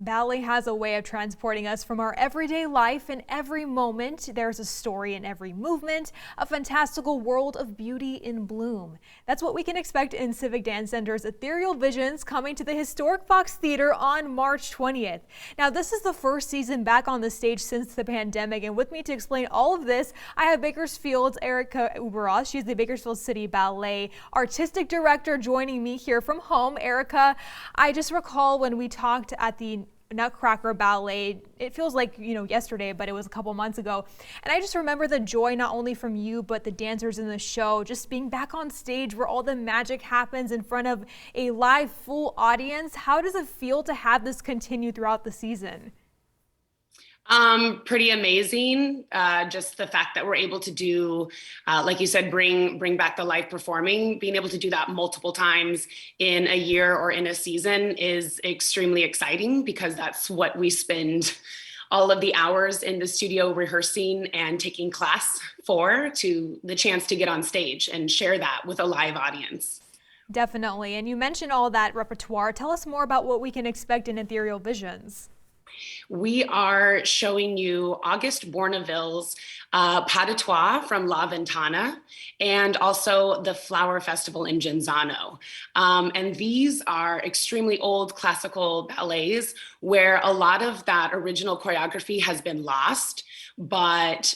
Ballet has a way of transporting us from our everyday life. In every moment, there's a story in every movement, a fantastical world of beauty in bloom. That's what we can expect in Civic Dance Center's Ethereal Visions, coming to the historic Fox Theater on March 20th. Now, this is the first season back on the stage since the pandemic, and with me to explain all of this, I have Bakersfield's Erica Uberos. She's the Bakersfield City Ballet Artistic Director, joining me here from home. Erica, I just recall when we talked at the Nutcracker Ballet, it feels like, yesterday, but it was a couple months ago. And I just remember the joy, not only from you, but the dancers in the show, just being back on stage where all the magic happens in front of a live full audience. How does it feel to have this continue throughout the season? Pretty amazing. Just the fact that we're able to do, like you said, bring back the live performing, being able to do that multiple times in a year or in a season is extremely exciting, because that's what we spend all of the hours in the studio rehearsing and taking class for, to the chance to get on stage and share that with a live audience. Definitely. And you mentioned all that repertoire. Tell us more about what we can expect in Ethereal Visions. We are showing you August Bourneville's Pas de Trois from La Ventana, and also the Flower Festival in Genzano. And these are extremely old classical ballets where a lot of that original choreography has been lost. But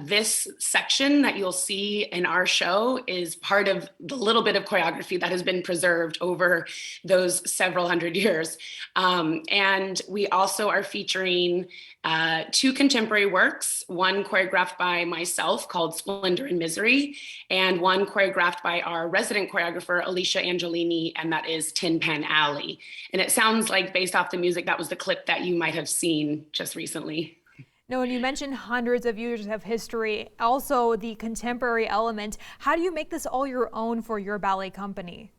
this section that you'll see in our show is part of the little bit of choreography that has been preserved over those several hundred years. And we also are featuring two contemporary works, one choreographed by myself called Splendor and Misery, and one choreographed by our resident choreographer, Alicia Angelini, and that is Tin Pan Alley. And it sounds like, based off the music, that was the clip that you might have seen just recently. No, and you mentioned hundreds of years of history, also the contemporary element. How do you make this all your own for your ballet company?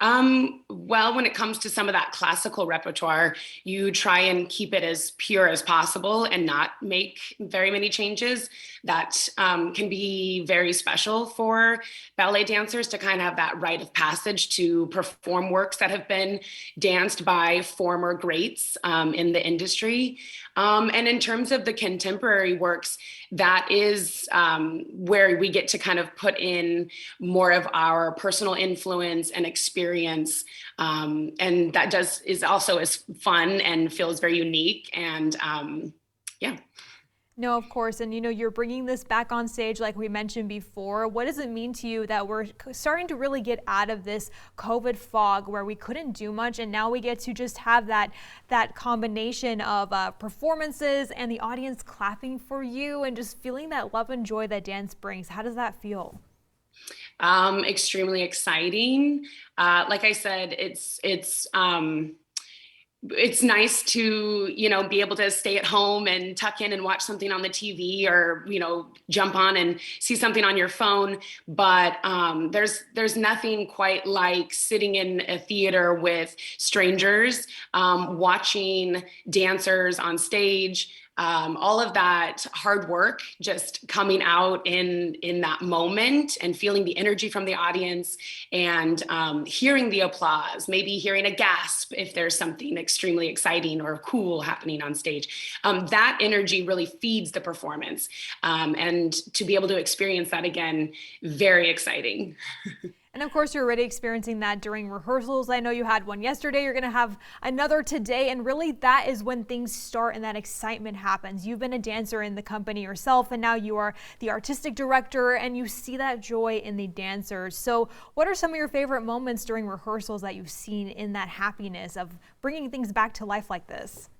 Well, when it comes to some of that classical repertoire, you try and keep it as pure as possible and not make very many changes. That can be very special for ballet dancers, to kind of have that rite of passage to perform works that have been danced by former greats in the industry. And in terms of the contemporary works, that is where we get to kind of put in more of our personal influence and experience. And that is also as fun and feels very unique. And yeah. No, of course. And you're bringing this back on stage like we mentioned before. What does it mean to you that we're starting to really get out of this COVID fog where we couldn't do much, and now we get to just have that combination of performances and the audience clapping for you and just feeling that love and joy that dance brings? How does that feel? Extremely exciting. Like I said, it's nice to, be able to stay at home and tuck in and watch something on the TV, or, jump on and see something on your phone. But there's nothing quite like sitting in a theater with strangers, watching dancers on stage. All of that hard work just coming out in that moment, and feeling the energy from the audience, and hearing the applause, maybe hearing a gasp if there's something extremely exciting or cool happening on stage. That energy really feeds the performance. And to be able to experience that again, very exciting. And of course, you're already experiencing that during rehearsals. I know you had one yesterday. You're going to have another today. And really, that is when things start and that excitement happens. You've been a dancer in the company yourself, and now you are the artistic director, and you see that joy in the dancers. So what are some of your favorite moments during rehearsals that you've seen in that happiness of bringing things back to life like this?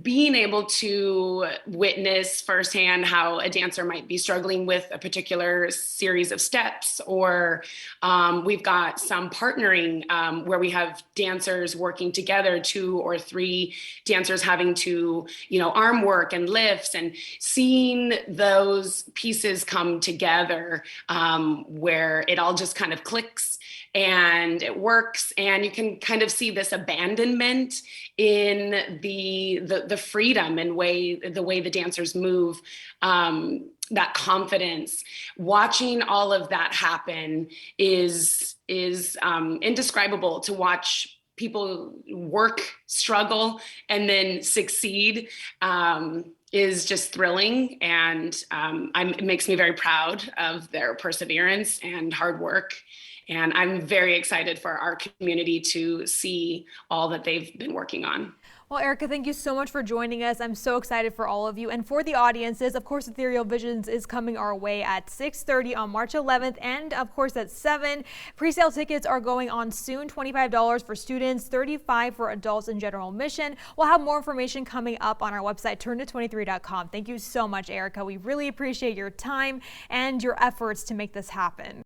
Being able to witness firsthand how a dancer might be struggling with a particular series of steps, or we've got some partnering where we have dancers working together, two or three dancers having to, arm work and lifts, and seeing those pieces come together where it all just kind of clicks and it works, and you can kind of see this abandonment in the freedom and the way the dancers move, that confidence. Watching all of that happen is indescribable. To watch people work, struggle, and then succeed is just thrilling. And it makes me very proud of their perseverance and hard work. And I'm very excited for our community to see all that they've been working on. Well, Erica, thank you so much for joining us. I'm so excited for all of you. And for the audiences, of course, Ethereal Visions is coming our way at 6:30 on March 11th and, of course, at 7. Pre-sale tickets are going on soon, $25 for students, $35 for adults in general admission. We'll have more information coming up on our website, turnto23.com. Thank you so much, Erica. We really appreciate your time and your efforts to make this happen.